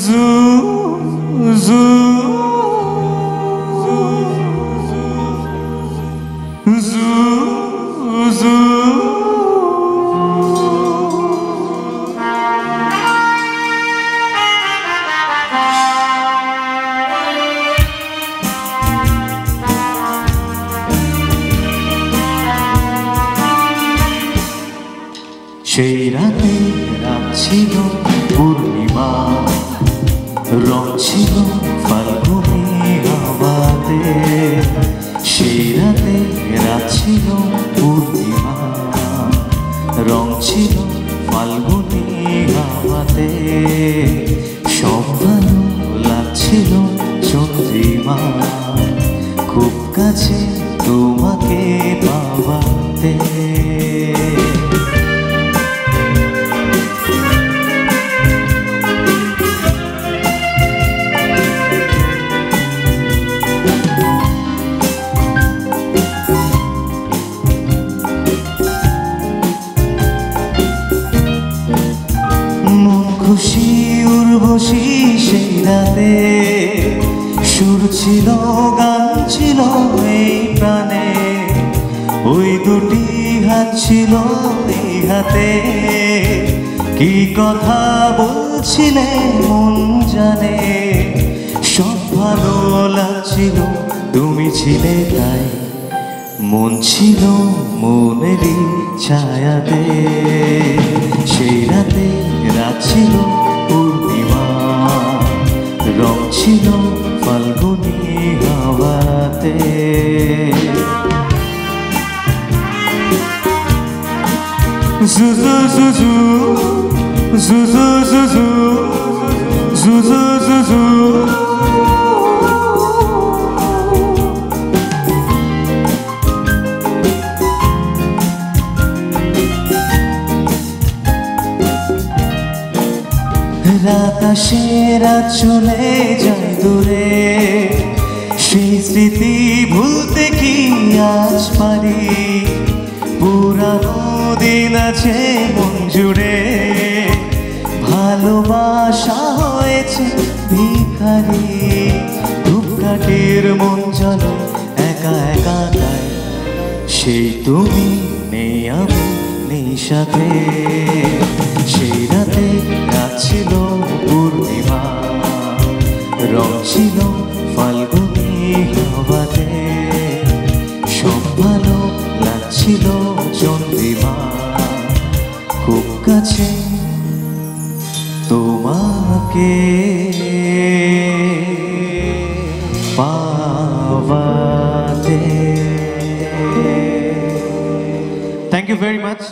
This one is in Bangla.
জু জু জু জু সেই রাতে রাত ছিল পূর্ণিমা, রং ছিল ফাল্গুনি হাওয়াতে। সেই রাতে রাত ছিল পূর্ণিমা, রং ছিল ফাল্গুনি হাওয়াতে। সব ভালো লাগছিল চন্দ্রিমা, খুব কাছে তোমাকে পাওয়াতে। খুশি উর্বশী সেই রাতে, সুর ছিল গান ছিল এই প্রাণে। ওই দুটি হাত ছিল এই হাতে, কি কথা বলছিলে মন জানে। সব ভালো লাগছিল তুমি ছিলে তাই, মন ছিল মনেরই ছায়াতে। সেই রাতে রাত ছিল পূর্ণিমা, রং ছিল ফাল্গুনি হাওয়াতে। জু জু জু জু জু জু জু জু জু জু জু। রাত আসে রাত চলে যায় দূরে, সেই স্মৃতি ভুলতে কি আজ পারি। পুরানো দিন আছে মন জুড়ে, ভালোবাসা হয়েছে ভিখারি। ধূপকাঠির মন চলে একা একা গায়, সেই তুমি নেই আমি নেই সাথে। সেই রাতে রাত ছিল পূর্ণিমা, রং ছিল ফাল্গুনি হাওয়াতে। সব ভালো লাগছিল চন্দ্রিমা, খুব কাছে তোমাকে পাওয়াতে। Thank you very much.